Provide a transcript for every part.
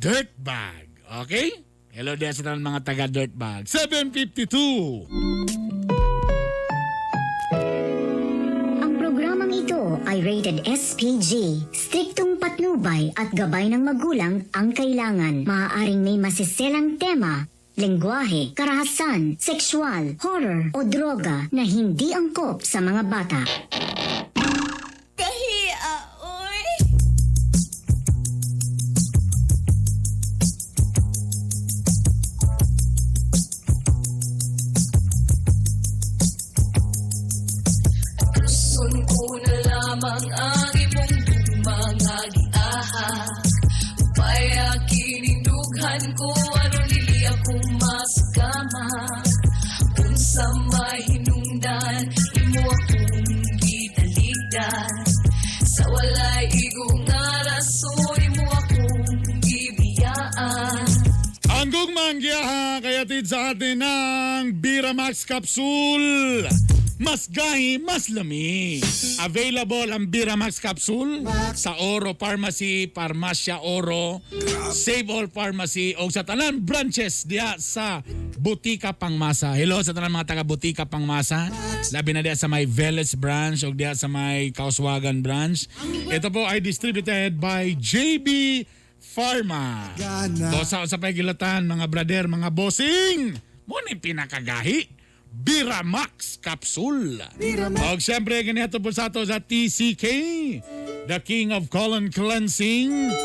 Dirtbag. Okay? Hello there sa mga taga Dirtbag. 7:52. Ang programang ito ay rated SPG. Striktong patnubay at gabay ng magulang ang kailangan. Maaaring may masiselang tema, lengguwahe, karahasan, sexual, horror o droga na hindi angkop sa mga bata. Kahiya, oy! Gusto ko na lamang ang imong dumangagiahak upaya kinindughan ko aron dili ako masgama unsa may hinungdan imo akong gitaligdan sa walay igong nga rason imo akong gibiyaan. Ang gugmang giyaha kayatid sa atin ng Biramax Capsule. Mas gahi, mas lami. Available ang Biramax Capsule sa Oro Pharmacy, Parmasya Oro, Save All Pharmacy o sa tanan branches diya sa Butika Pangmasa. Hello sa tanan mga taga Butika Pangmasa. Labi na diya sa may Vélez branch o diya sa may Kauswagan branch. Ito po ay distributed by JB Pharma. O sa pagilatan mga brother, mga bossing. Muna pinakagahi. Biramax Capsule. O siyempre, ganito po sa ato sa TCK, the King of Colon Cleansing.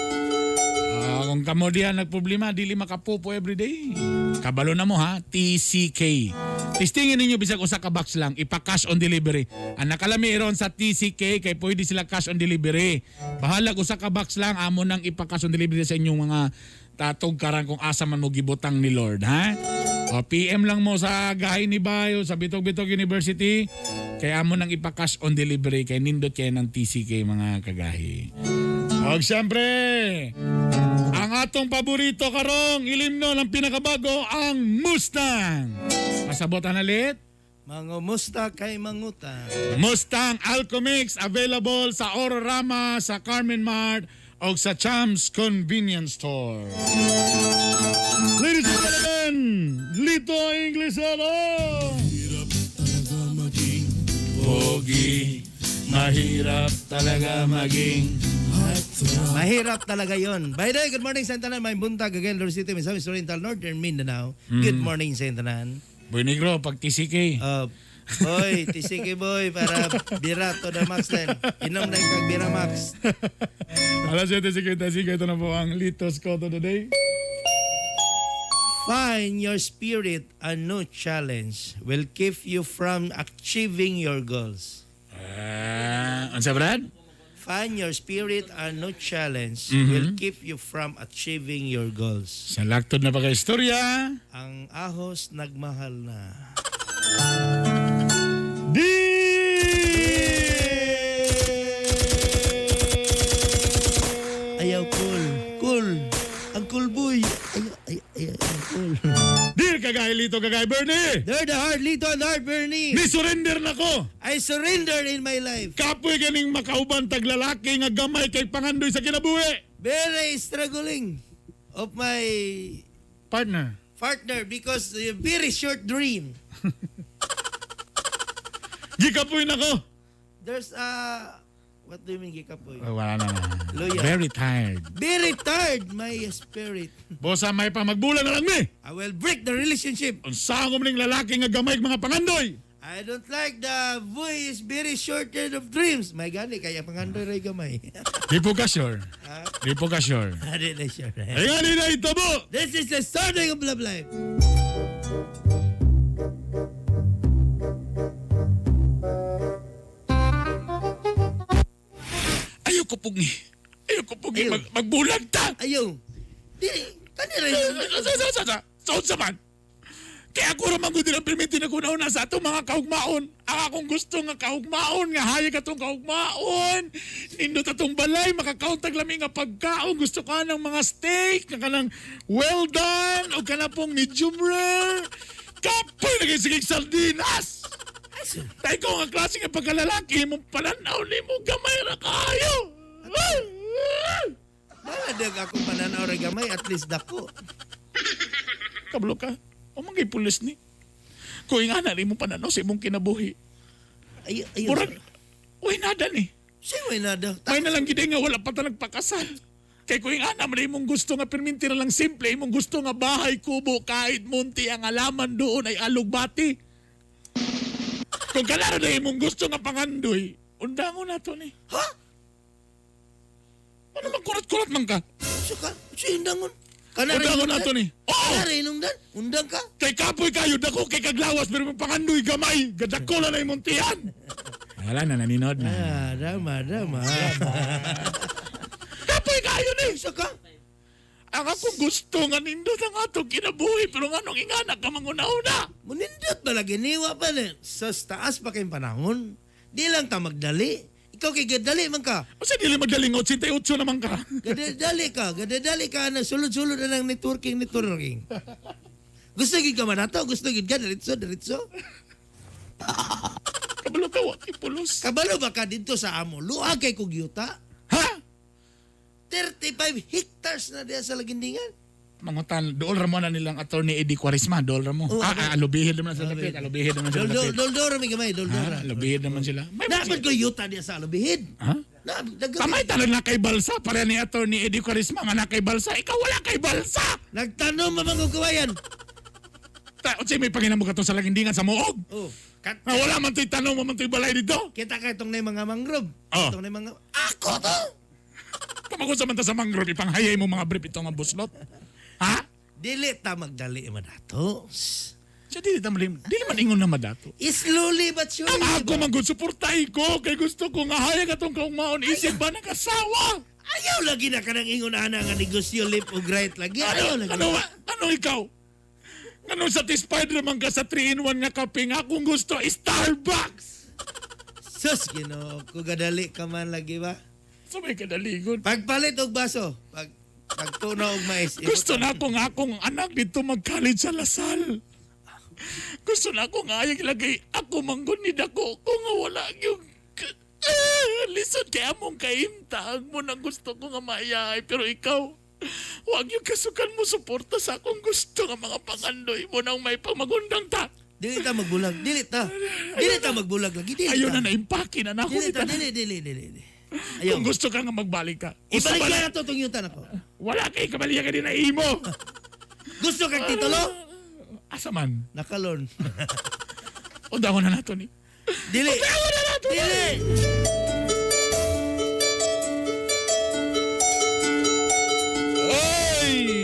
Kung kamo diyan nagproblema, dili makapupo everyday. Kabalo na mo ha, TCK. Testingin ninyo bisag usa ka box lang, ipa-cash on delivery. Ang nakalami ron sa TCK, kay pwede sila cash on delivery. Bahalag usa ka box lang, amo nang ipa-cash on delivery sa inyong mga tatog karang kung asa man mo gibutang ni Lord, ha? O PM lang mo sa gahi ni Bayo sa Bitog-Bitog University. Kaya mo nang ipa-cash on delivery kay nindot kay ng TCK mga kagahi. O siyempre, ang atong paborito karong ilimno ng pinakabago ang Mustang. Masabotan nalit. Mangumusta kay Mangutang. Mustang Alcomix available sa Ororama, sa Carmen Mart o sa Champs Convenience Store. Ladies and gentlemen, Lito Inglesero. Mahirap talaga maging pogi. Mahirap talaga maging Mahirap talaga yon. By the way, good morning sa Tanan. May buntag again, Lord City, Misamis Oriental, Northern Mindanao. Good morning sa Tanan. Boy Negro, pag TCK. Boy, TCK boy, para bira to the max din. Inom na yung kag bira max. Alas 7:50, ito na po ang Litos Koto today. Find your spirit, a new challenge will keep you from achieving your goals. Ano sa Brad? Find your spirit, a new challenge will keep you from achieving your goals. Sa laktod na pagka-istorya. Ang ahos nagmahal na. Ayaw cool. Cool. Ang cool boy. Ayaw cool. Dear kagay Lito, kagay Bernie. They're the hard Lito and hard Bernie. Ni surrender na ko. I surrendered in my life. Kapoy ganing makauban taglalaki nga gamay kay pangandoy sa kinabuhi. Very struggling of my Partner. partner because very short dream. Gikapoy na ko. There's what do you mean gikapoy? Wala na. Luya. Very tired. Very tired my spirit. Bosa may pa magbulan na lang mi. I will break the relationship. Unsa ko maning lalaki nga gamay mga pangandoy. I don't like the boy is very shorter of dreams. May gani kaya pangandoy ray gamay. Di po ka sure. Di po ka sure. Hindi na sure. Ayan na itabo. This is the starting of love life. Ayoko pugi. Magbulag ta. Ayaw. Dili. Kani rin. Sa man. Kaya ako ramang ko din ang permitin na kunauna sa itong mga kaugmaon. Ang akong gusto nga kaugmaon, nga hayag atong kaugmaon. Nindot atong balay, makakauntag lamig nga pagkaon. Gusto ka ng mga steak, nga kanang well done, o ka na pong medium rare. Kapoy na kayo sigig sardinas. Dahil ko nga klase nga pagkalalaki, mong pananaw ni mo gamay na kayo. Maladag ako mananaw ray gamay, at least dako. Kablo ka. O mga pulis ni. Kung nga na rin mo pananaw sa imong kinabuhi. Ayun. Murag, uy nada ni. Siya may nada. May nalang gid nga wala pa ta nagpakasal. Kay kung nga na imong gusto nga perminti na lang simple, imong gusto nga bahay, kubo, kahit munti ang alaman doon ay alugbati. Kung kalaro na imong gusto nga pangandoy, undangon na to ni. Ha? Ano magkurat-kurat man ka? Siya ka? Siya indangon. Undangon na to ni. Oo! Kanari inungdan? Undang ka? Kay kapoy kayo, dako kay kaglawas, pero may pangandoy gamay. Gadako na imong tiyan. Wala na, naninod na. Drama. Kapoy kayo ni. Siya ka? Ang akong gusto nga nindot ang atong kinabuhi, pero nga nung ingana ka manguna-una. Munindot na lagi. Niwa pa na. Sa taas pa kayong panahon. Di lang ta magdali. Ikaw kay gadali man ka. Kasi dili magaling 88 naman ka. Gadadali ka na sulod-sulod na ng networking. Gusto gid ka man ato? Gusto gid ka? Diretso? Kabalo ka, wak ipulos. Kabalo ba ka dito sa amo? Luag kay kugyuta? Ha? 35 hectares na diya sa Lagindingan. Mangutan, dool ramo na nilang attorney Eddie Quaresma, dool ramo. Oh, alubihid naman sa lapit, alubihid naman sa lapit. Doldora may gamay, doldora. Alubihid naman sila. May Dapat ko yuta diya sa alubihid. Ha? Kamay talag na kay Balsa, para ni attorney Eddie Quaresma nga na kay Balsa. Ikaw wala kay Balsa! Nagtanong mamang kawayan. Utsay may panginamo ka to sa Lagindingan sa Moog. Oh, Na wala man to'y tanong, man to'y balay dito. kita ka itong na mga mangrove. Oh. Itong na mga... Ako to! Kamagun sa man ta sa mangrove, ipanghayay mo mga brief ito nga buslot. Ha? Dili ta magdali madato. Siya dili man ingon na madato. Slowly but surely. Ama ako man gud suportahi ko kay gusto ko nga hayag atong kaugmaon isip ba nakasawa. Ayaw lagi na ka nang ingon ana nga negosyo lip o right lagi. Ayaw lagi. Ano ikaw? Ano satisfied naman ka sa 3-in-1 nga kape nga kung gusto Starbucks? Sus, Ginoo, ko gadali ka man lagi ba? Sabay ka daligon. Pagpalit og baso, pagtunaw og mais. Gusto na ko nga akong anak dito mag-college sa Lasal. Gusto na ko nga ayag lagay ako manggon ni dako ko nga wala yung lisod kay among kaimtang mo nang gusto ko nga maayay pero ikaw wag yung kasukan mo suporta sa akong gusto nga mga pangandoy mo nang may pamagundang ta. Dili ta magbulag, dili ta magbulag lagi, dili. Ayun ta. na naimpake na nako Dili ta, nita. dili. Ayaw. Kung gusto ka nga magbalik ka. Ibalik Usa na to tong yutan ako. wala kay kabaliya ka din na imo. Gusto kag titulo? Asa man. Nakalon. Undangon na nato ni. Dili. Undangon na nato ni. Dili.